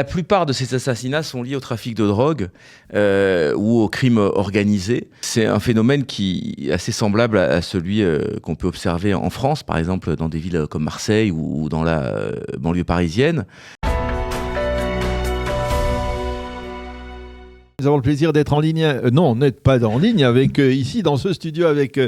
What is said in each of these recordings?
La plupart de ces assassinats sont liés au trafic de drogue ou au crime organisé. C'est un phénomène qui est assez semblable à celui qu'on peut observer en France, par exemple dans des villes comme Marseille ou dans la banlieue parisienne. Nous avons le plaisir d'être en ligne. Non, n'êtes pas en ligne avec ici dans ce studio avec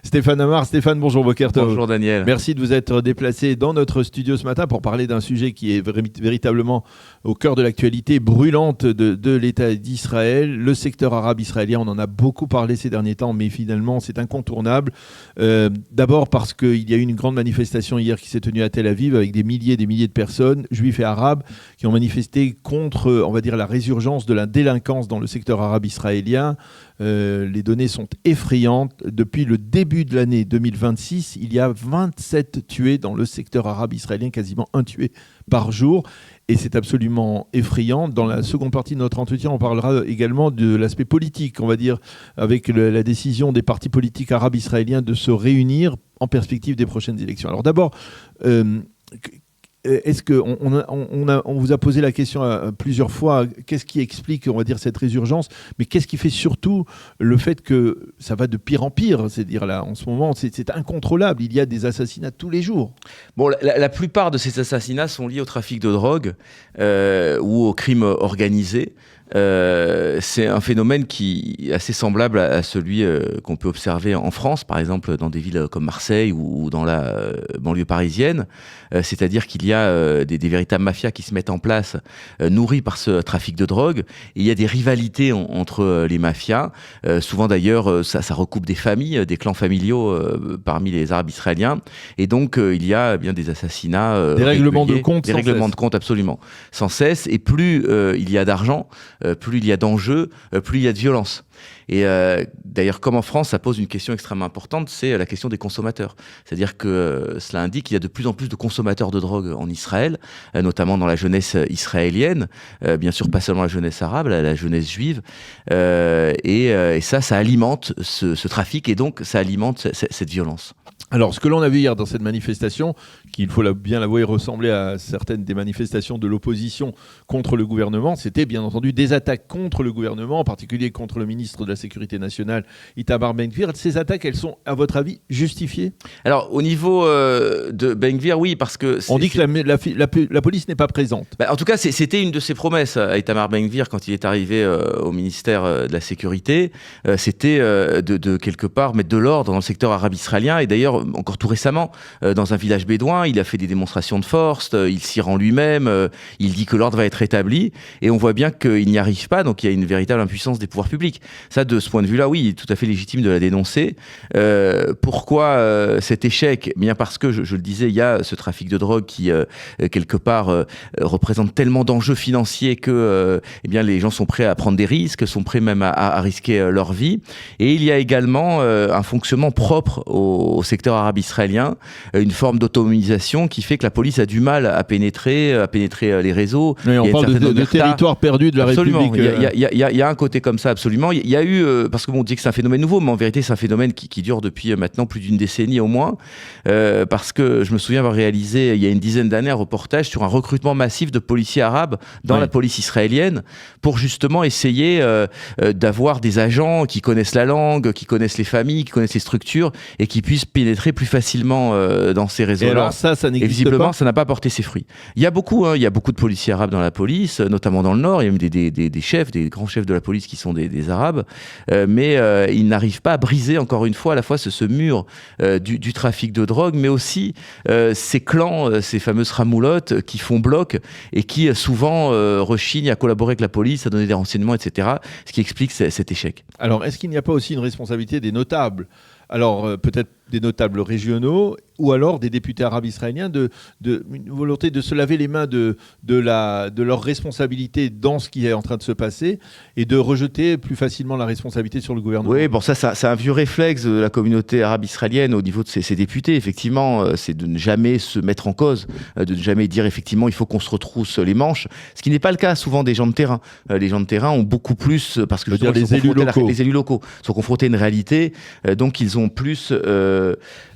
Stéphane Amar. Stéphane, bonjour Bokertov. Bonjour Daniel. Merci de vous être déplacé dans notre studio ce matin pour parler d'un sujet qui est véritablement au cœur de l'actualité brûlante de l'État d'Israël. Le secteur arabe israélien, on en a beaucoup parlé ces derniers temps, mais finalement c'est incontournable. D'abord parce qu'il y a eu une grande manifestation hier qui s'est tenue à Tel Aviv avec des milliers de personnes, juifs et arabes, qui ont manifesté contre, on va dire, la résurgence de la délinquance dans le secteur arabe israélien. Les données sont effrayantes. Depuis le début de l'année 2026, il y a 27 tués dans le secteur arabe israélien, quasiment un tué par jour. Et c'est absolument effrayant. Dans la seconde partie de notre entretien, on parlera également de l'aspect politique, on va dire, avec la décision des partis politiques arabes israéliens de se réunir en perspective des prochaines élections. Alors d'abord, est-ce qu'on vous a posé la question plusieurs fois, qu'est-ce qui explique, on va dire, cette résurgence, mais qu'est-ce qui fait surtout le fait que ça va de pire en pire? C'est-à-dire là, en ce moment, c'est incontrôlable. Il y a des assassinats tous les jours. Bon, la plupart de ces assassinats sont liés au trafic de drogue ou au crime organisé. C'est un phénomène qui est assez semblable à celui qu'on peut observer en France, par exemple dans des villes comme Marseille ou dans la banlieue parisienne. C'est-à-dire qu'il y a des véritables mafias qui se mettent en place, nourries par ce trafic de drogue. Et il y a des rivalités entre les mafias. Souvent d'ailleurs, ça recoupe des familles, des clans familiaux parmi les Arabes israéliens. Et donc il y a bien des assassinats, des règlements de compte, des règlements de compte absolument, sans cesse. Et plus il y a d'argent, plus il y a d'enjeux, plus il y a de violence. Et d'ailleurs, comme en France, ça pose une question extrêmement importante, c'est la question des consommateurs. C'est-à-dire que cela indique qu'il y a de plus en plus de consommateurs de drogue en Israël, notamment dans la jeunesse israélienne, bien sûr pas seulement la jeunesse arabe, la jeunesse juive, et ça alimente ce trafic, et donc ça alimente cette violence. Alors, ce que l'on a vu hier dans cette manifestation, qui, il faut bien l'avouer, ressemblait à certaines des manifestations de l'opposition contre le gouvernement, c'était bien entendu des attaques contre le gouvernement, en particulier contre le ministre de la Sécurité nationale, Itamar Ben-Gvir. Ces attaques, elles sont, à votre avis, justifiées? Alors, au niveau de Ben-Gvir, oui, parce que... On dit que la police n'est pas présente. En tout cas, c'était une de ses promesses à Itamar Ben-Gvir quand il est arrivé au ministère de la Sécurité. C'était de quelque part mettre de l'ordre dans le secteur arabe israélien. Et d'ailleurs, encore tout récemment, dans un village bédouin, il a fait des démonstrations de force, il s'y rend lui-même, il dit que l'ordre va être rétabli, et on voit bien qu'il n'y arrive pas, donc il y a une véritable impuissance des pouvoirs publics. Ça, de ce point de vue-là, oui, il est tout à fait légitime de la dénoncer. Pourquoi cet échec? Bien parce que, je le disais, il y a ce trafic de drogue qui, quelque part, représente tellement d'enjeux financiers que eh bien, les gens sont prêts à prendre des risques, sont prêts même à risquer leur vie. Et il y a également un fonctionnement propre au secteur arabe israélien, une forme d'autonomisation qui fait que la police a du mal à pénétrer les réseaux. Oui, on parle de territoire perdu de la absolument. République. Il y a un côté comme ça, absolument. Il y a eu, parce que on dit que c'est un phénomène nouveau, mais en vérité c'est un phénomène qui dure depuis maintenant plus d'une décennie au moins, parce que je me souviens avoir réalisé il y a une dizaine d'années un reportage sur un recrutement massif de policiers arabes dans la police israélienne pour justement essayer d'avoir des agents qui connaissent la langue, qui connaissent les familles, qui connaissent les structures et qui puissent pénétrer plus facilement dans ces réseaux-là. Et alors ça n'existe et visiblement, pas. ça n'a pas porté ses fruits. Il y a beaucoup de policiers arabes dans la police, notamment dans le Nord. Il y a même des chefs, des grands chefs de la police qui sont des Arabes, mais ils n'arrivent pas à briser, encore une fois, à la fois ce mur du trafic de drogue, mais aussi ces clans, ces fameuses ramoulottes qui font bloc et qui souvent rechignent à collaborer avec la police, à donner des renseignements, etc. Ce qui explique cet échec. Alors, est-ce qu'il n'y a pas aussi une responsabilité des notables? Alors, peut-être des notables régionaux ou alors des députés arabes israéliens une volonté de se laver les mains de leur responsabilité dans ce qui est en train de se passer et de rejeter plus facilement la responsabilité sur le gouvernement. Oui, bon, ça c'est un vieux réflexe de la communauté arabe israélienne au niveau de ses députés, effectivement, c'est de ne jamais se mettre en cause, de ne jamais dire effectivement il faut qu'on se retrousse les manches, ce qui n'est pas le cas souvent des gens de terrain. Les gens de terrain ont beaucoup plus, parce que les élus locaux sont confrontés à une réalité, donc ils ils ont plus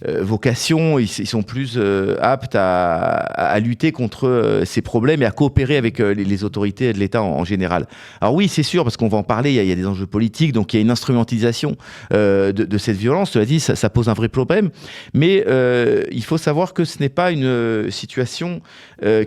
vocation, ils sont plus aptes à lutter contre ces problèmes et à coopérer avec les autorités de l'État en général. Alors oui, c'est sûr, parce qu'on va en parler, il y a des enjeux politiques, donc il y a une instrumentalisation de cette violence. Cela dit, ça pose un vrai problème, mais il faut savoir que ce n'est pas une situation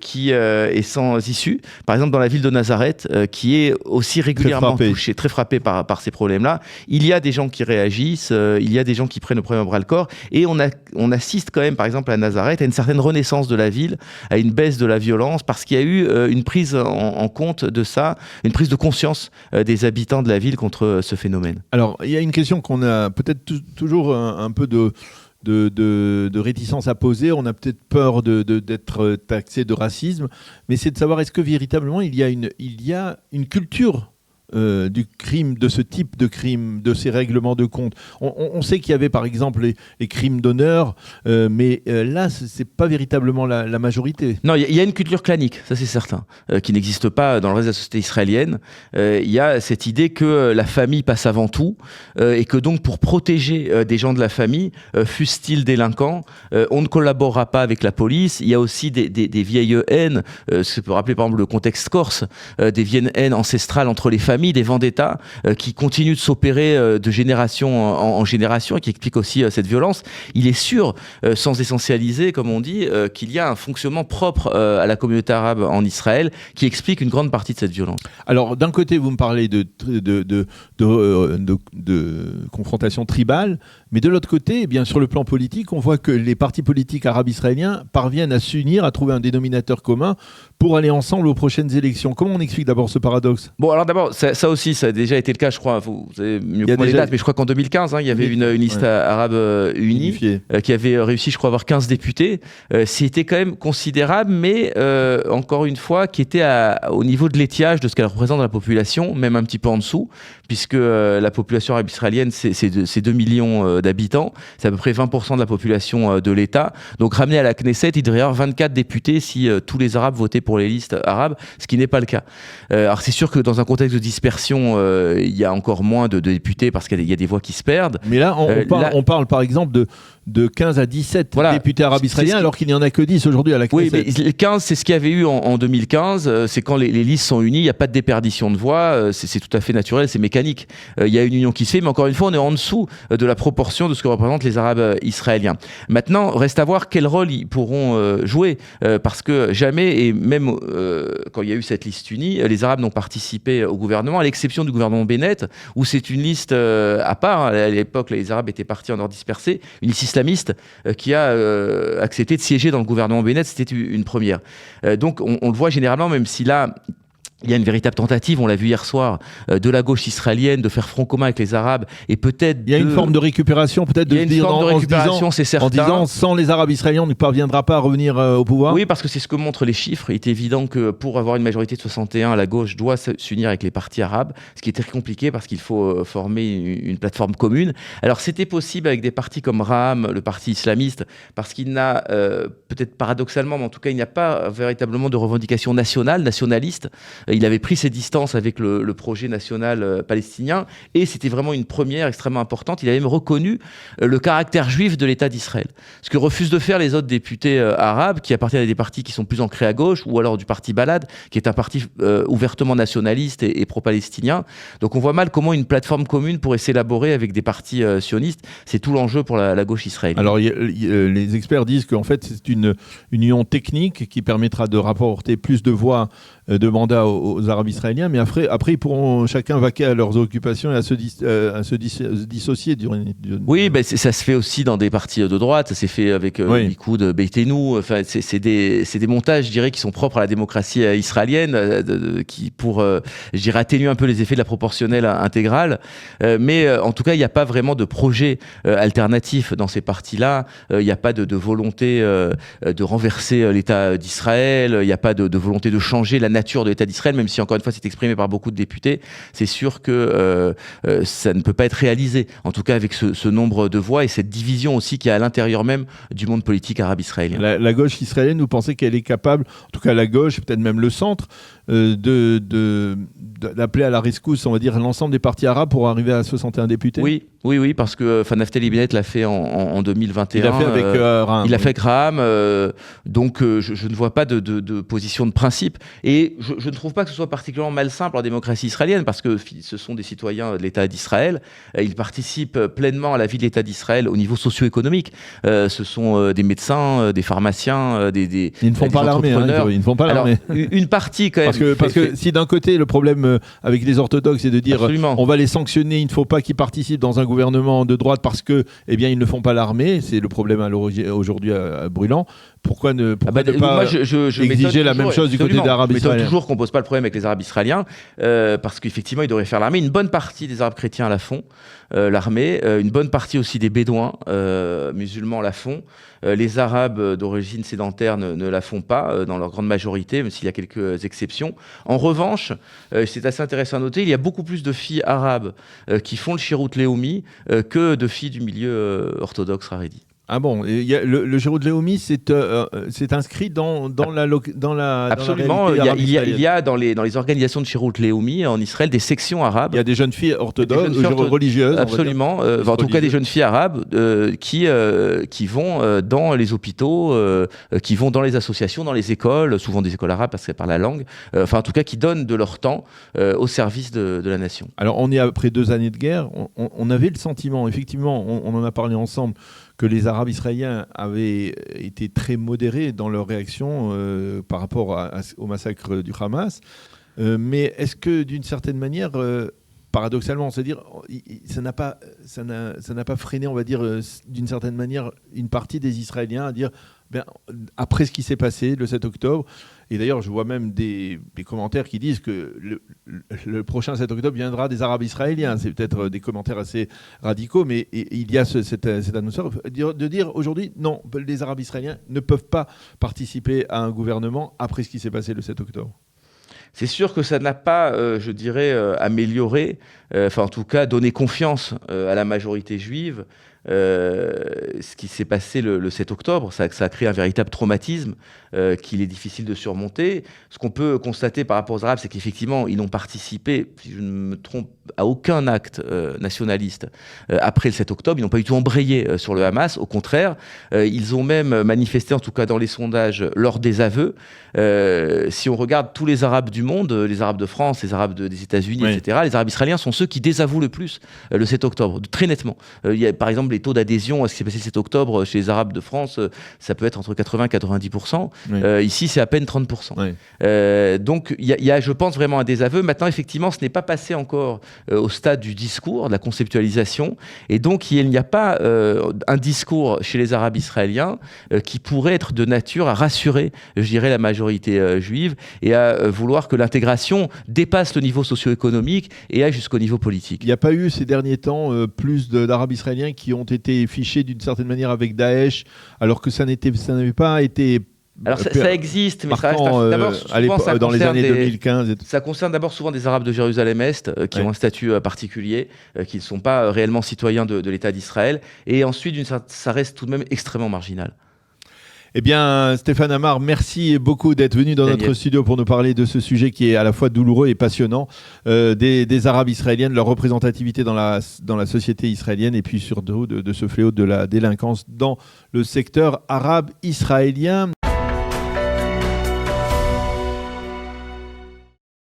qui est sans issue. Par exemple, dans la ville de Nazareth, qui est aussi régulièrement touchée, très frappée par ces problèmes-là, il y a des gens qui réagissent, il y a des gens qui prennent le problème à bras-le-corps, et on assiste quand même, par exemple, à Nazareth, à une certaine renaissance de la ville, à une baisse de la violence, parce qu'il y a eu une prise en compte de ça, une prise de conscience des habitants de la ville contre ce phénomène. Alors, il y a une question qu'on a peut-être toujours un peu de réticence à poser. On a peut-être peur d'être taxé de racisme, mais c'est de savoir est-ce que véritablement il y a une culture du crime, de ce type de crime, de ces règlements de compte. On sait qu'il y avait par exemple les crimes d'honneur, mais là, c'est pas véritablement la majorité. Non, il y a une culture clanique, ça c'est certain, qui n'existe pas dans le reste de la société israélienne. Il y a cette idée que la famille passe avant tout, et que donc pour protéger des gens de la famille, fussent-ils délinquants, on ne collaborera pas avec la police. Il y a aussi des vieilles haines, ça peut rappeler par exemple le contexte corse, des vieilles haines ancestrales entre les familles, des vendettas qui continuent de s'opérer de génération en génération et qui expliquent aussi cette violence. Il est sûr, sans essentialiser, comme on dit, qu'il y a un fonctionnement propre à la communauté arabe en Israël qui explique une grande partie de cette violence. Alors, d'un côté, vous me parlez de confrontation tribale, mais de l'autre côté, eh bien, sur le plan politique, on voit que les partis politiques arabes israéliens parviennent à s'unir, à trouver un dénominateur commun pour aller ensemble aux prochaines élections. Comment on explique d'abord ce paradoxe ? Bon, alors d'abord, ça aussi, ça a déjà été le cas, je crois. Vous avez mieux que moi les dates, mais je crois qu'en 2015, il y avait une liste arabe unie qui avait réussi, je crois, à avoir 15 députés. C'était quand même considérable, mais encore une fois, qui était au niveau de l'étiage de ce qu'elle représente dans la population, même un petit peu en dessous, puisque la population arabe israélienne, c'est 2 millions d'habitants. C'est à peu près 20% de la population de l'État. Donc, ramené à la Knesset, il devrait y avoir 24 députés si tous les Arabes votaient pour les listes arabes, ce qui n'est pas le cas. Alors, c'est sûr que dans un contexte de dispersion, il y a encore moins de députés parce qu'il y a des voix qui se perdent. Mais là, on parle par exemple de 15 à 17 députés arabes israéliens, alors qu'il n'y en a que 10 aujourd'hui à la Knesset. Oui, mais 15, c'est ce qu'il y avait eu en 2015. C'est quand les listes sont unies, il n'y a pas de déperdition de voix. C'est tout à fait naturel, c'est mécanique. Il y a une union qui se fait, mais encore une fois, on est en dessous de la proportion de ce que représentent les Arabes israéliens. Maintenant, reste à voir quel rôle ils pourront jouer, parce que jamais, et même quand il y a eu cette liste unie, les Arabes n'ont participé au gouvernement, à l'exception du gouvernement Bennett, où c'est une liste à part. À l'époque, les Arabes étaient partis en ordre dispersé, une liste islamiste qui a accepté de siéger dans le gouvernement Bennett, c'était une première. Donc on le voit généralement, même si là, il y a une véritable tentative, on l'a vu hier soir, de la gauche israélienne de faire front commun avec les Arabes et peut-être... Il y a une forme de récupération, peut-être, c'est certain. En disant, sans les Arabes israéliens, on ne parviendra pas à revenir au pouvoir. Oui, parce que c'est ce que montrent les chiffres. Il est évident que pour avoir une majorité de 61, la gauche doit s'unir avec les partis arabes, ce qui est très compliqué parce qu'il faut former une plateforme commune. Alors c'était possible avec des partis comme Ra'am, le parti islamiste, parce qu'il n'a, peut-être paradoxalement, mais en tout cas, il n'y a pas véritablement de revendication nationaliste. Il avait pris ses distances avec le projet national palestinien et c'était vraiment une première extrêmement importante. Il avait même reconnu le caractère juif de l'État d'Israël. Ce que refusent de faire les autres députés arabes qui appartiennent à des partis qui sont plus ancrés à gauche ou alors du parti Balad qui est un parti ouvertement nationaliste et pro-palestinien. Donc on voit mal comment une plateforme commune pourrait s'élaborer avec des partis sionistes. C'est tout l'enjeu pour la gauche israélienne. Alors les experts disent qu'en fait c'est une union technique qui permettra de rapporter plus de voix de mandats aux Arabes israéliens, mais après ils pourront chacun vaquer à leurs occupations et à se dissocier. Oui, ben ça se fait aussi dans des partis de droite, ça s'est fait avec Likoud, Beitenu, enfin, c'est des montages, je dirais, qui sont propres à la démocratie israélienne, qui pour, je dirais, atténuer un peu les effets de la proportionnelle intégrale, mais en tout cas, il n'y a pas vraiment de projet alternatif dans ces partis-là, il n'y a pas de volonté de renverser l'État d'Israël, il n'y a pas de volonté de changer la nature de l'État d'Israël, même si encore une fois c'est exprimé par beaucoup de députés, c'est sûr que ça ne peut pas être réalisé, en tout cas avec ce nombre de voix et cette division aussi qu'il y a à l'intérieur même du monde politique arabe israélien. La gauche israélienne, vous pensez qu'elle est capable, en tout cas la gauche, peut-être même le centre, d'appeler à la rescousse, on va dire, l'ensemble des partis arabes pour arriver à 61 députés? Oui, parce que Naftali Bennett l'a fait en 2021. Il l'a fait avec Ra'am. Il l'a fait avec Ra'am. Donc, je ne vois pas de position de principe. Et je ne trouve pas que ce soit particulièrement malsain pour la démocratie israélienne, parce que ce sont des citoyens de l'État d'Israël. Ils participent pleinement à la vie de l'État d'Israël au niveau socio-économique. Ce sont des médecins, des pharmaciens, des Ils ne font pas l'armée. Ils ne font pas l'armée. Une partie, quand même. Parce que si d'un côté, le problème avec les orthodoxes, c'est de dire on va les sanctionner, il ne faut pas qu'ils participent dans un gouvernement de droite parce que, ils ne font pas l'armée. C'est le problème aujourd'hui à Brûlant. Pourquoi ne pas exiger la même chose du côté des Arabes israéliens? Je toujours qu'on ne pose pas le problème avec les Arabes israéliens, parce qu'effectivement, ils devraient faire l'armée. Une bonne partie des Arabes chrétiens la font, l'armée. Une bonne partie aussi des Bédouins musulmans la font. Les Arabes d'origine sédentaire ne la font pas, dans leur grande majorité, même s'il y a quelques exceptions. En revanche, c'est assez intéressant à noter, il y a beaucoup plus de filles arabes qui font le Shirut Leumi que de filles du milieu orthodoxe haredi. Ah bon, le Shirut Leumi, c'est inscrit dans la Absolument, il y a dans les organisations de Shirut Leumi en Israël des sections arabes. Il y a des jeunes filles orthodoxes, religieuses. Absolument, en tout cas des jeunes filles arabes qui vont dans les hôpitaux, qui vont dans les associations, dans les écoles, souvent des écoles arabes parce qu'elles parlent la langue, en tout cas qui donnent de leur temps au service de la nation. Alors on est après 2 années de guerre, on avait le sentiment, effectivement, on en a parlé ensemble, que les Arabes israéliens avaient été très modérés dans leur réaction par rapport au massacre du Hamas. Mais est-ce que, d'une certaine manière, paradoxalement, c'est-à-dire, ça n'a pas freiné, on va dire, d'une certaine manière, une partie des Israéliens à dire, après ce qui s'est passé le 7 octobre, et d'ailleurs je vois même des commentaires qui disent que le prochain 7 octobre viendra des Arabes israéliens. C'est peut-être des commentaires assez radicaux, mais il y a cette atmosphère de dire aujourd'hui, non, les Arabes israéliens ne peuvent pas participer à un gouvernement après ce qui s'est passé le 7 octobre. C'est sûr que ça n'a pas, je dirais, amélioré, en tout cas donné confiance à la majorité juive. Ce qui s'est passé le 7 octobre, ça a créé un véritable traumatisme qu'il est difficile de surmonter. Ce qu'on peut constater par rapport aux Arabes, c'est qu'effectivement, ils n'ont participé, si je ne me trompe, à aucun acte nationaliste après le 7 octobre. Ils n'ont pas du tout embrayé sur le Hamas. Au contraire, ils ont même manifesté, en tout cas dans les sondages, lors des aveux. Si on regarde tous les Arabes du monde, les Arabes de France, les Arabes des États-Unis, oui, etc., les Arabes israéliens sont ceux qui désavouent le plus le 7 octobre, très nettement. Il y a, par exemple, les taux d'adhésion à ce qui s'est passé le 7 octobre chez les Arabes de France, ça peut être entre 80 et 90%. Oui. Ici, c'est à peine 30%. Oui. Donc, il y a, je pense, vraiment un désaveu. Maintenant, effectivement, ce n'est pas passé encore au stade du discours, de la conceptualisation. Et donc, il n'y a pas un discours chez les Arabes israéliens qui pourrait être de nature à rassurer, je dirais, la majorité juive et à vouloir que l'intégration dépasse le niveau socio-économique et aille jusqu'au niveau politique. Il n'y a pas eu ces derniers temps plus d'Arabes israéliens qui ont été fichés d'une certaine manière avec Daesh, alors que ça n'avait pas été... Alors ça existe, mais ça reste d'abord souvent dans les années 2015. Ça concerne d'abord souvent des Arabes de Jérusalem-Est qui ont un statut particulier, qui ne sont pas réellement citoyens de l'État d'Israël. Et ensuite, ça reste tout de même extrêmement marginal. Eh bien, Stéphane Amar, merci beaucoup d'être venu dans notre studio pour nous parler de ce sujet qui est à la fois douloureux et passionnant, des Arabes israéliens, de leur représentativité dans la société israélienne et puis surtout de ce fléau de la délinquance dans le secteur arabe israélien.